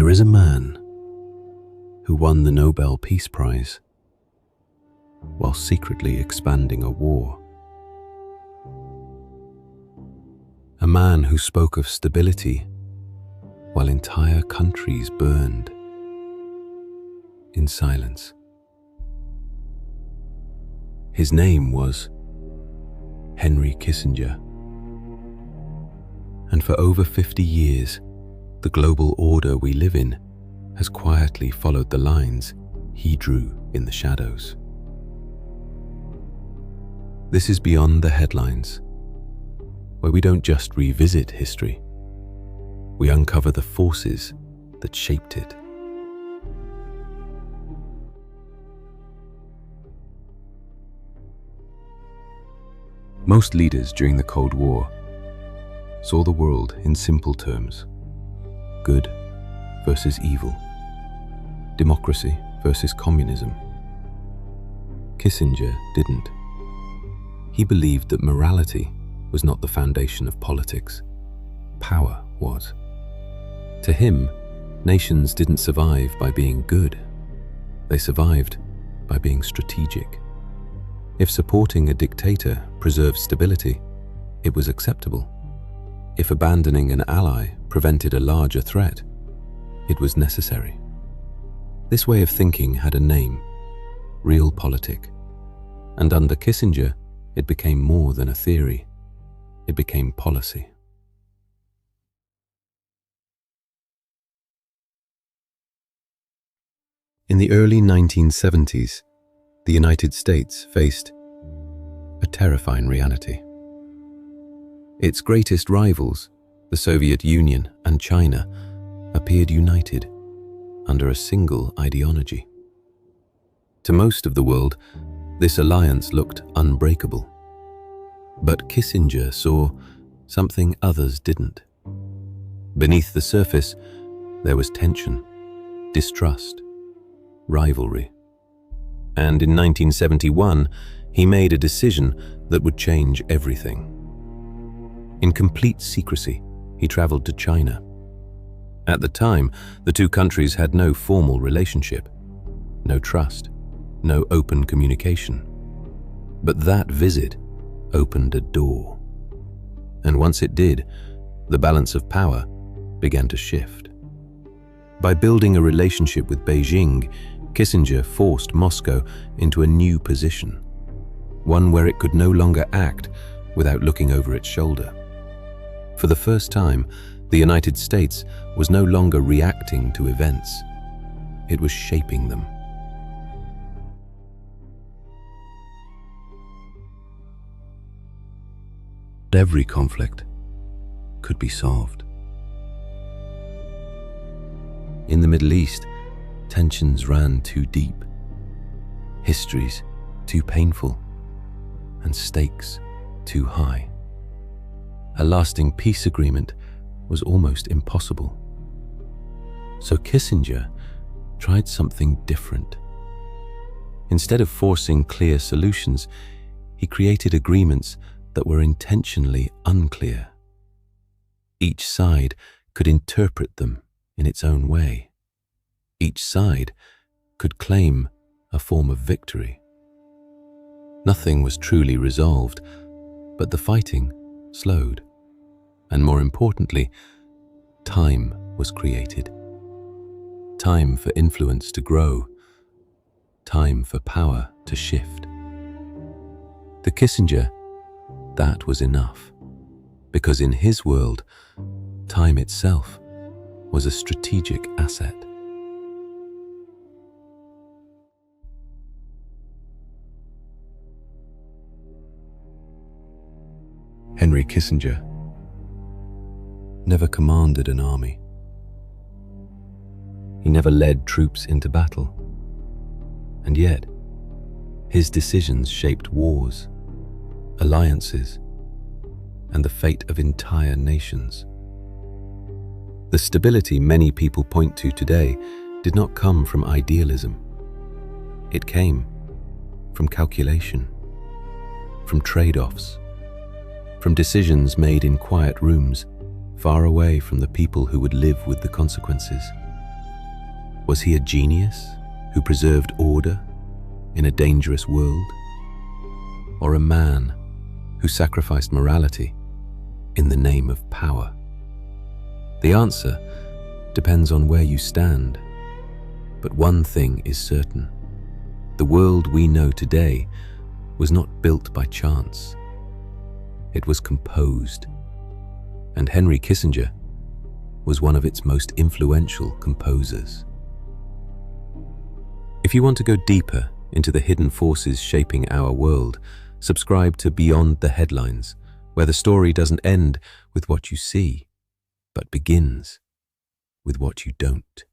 There is a man who won the Nobel Peace Prize while secretly expanding a war. A man who spoke of stability while entire countries burned in silence. His name was Henry Kissinger. And for over 50 years, the global order we live in has quietly followed the lines he drew in the shadows. This is Beyond the Headlines, where we don't just revisit history, we uncover the forces that shaped it. Most leaders during the Cold War saw the world in simple terms: good versus evil, democracy versus communism. Kissinger didn't. He believed that morality was not the foundation of politics. Power was. To him, nations didn't survive by being good. They survived by being strategic. If supporting a dictator preserved stability, it was acceptable. If abandoning an ally prevented a larger threat, it was necessary. This way of thinking had a name: Realpolitik. And under Kissinger, it became more than a theory. It became policy. In the early 1970s, the United States faced a terrifying reality. Its greatest rivals, the Soviet Union and China, appeared united under a single ideology. To most of the world, this alliance looked unbreakable. But Kissinger saw something others didn't. Beneath the surface, there was tension, distrust, rivalry. And in 1971, he made a decision that would change everything. In complete secrecy, he traveled to China. At the time, the two countries had no formal relationship, no trust, no open communication. But that visit opened a door. And once it did, the balance of power began to shift. By building a relationship with Beijing, Kissinger forced Moscow into a new position, one where it could no longer act without looking over its shoulder. For the first time, the United States was no longer reacting to events. It was shaping them. Every conflict could be solved. In the Middle East, tensions ran too deep, histories too painful, and stakes too high. A lasting peace agreement was almost impossible. So Kissinger tried something different. Instead of forcing clear solutions, he created agreements that were intentionally unclear. Each side could interpret them in its own way. Each side could claim a form of victory. Nothing was truly resolved, but the fighting slowed. And more importantly, time was created. Time for influence to grow. Time for power to shift. To Kissinger, that was enough, because in his world, time itself was a strategic asset. Henry Kissinger never commanded an army. He never led troops into battle. And yet, his decisions shaped wars, alliances, and the fate of entire nations. The stability many people point to today did not come from idealism. It came from calculation, from trade-offs, from decisions made in quiet rooms, far away from the people who would live with the consequences. Was he a genius who preserved order in a dangerous world? Or a man who sacrificed morality in the name of power? The answer depends on where you stand. But one thing is certain. The world we know today was not built by chance. It was composed, and Henry Kissinger was one of its most influential composers. If you want to go deeper into the hidden forces shaping our world, subscribe to Beyond the Headlines, where the story doesn't end with what you see, but begins with what you don't.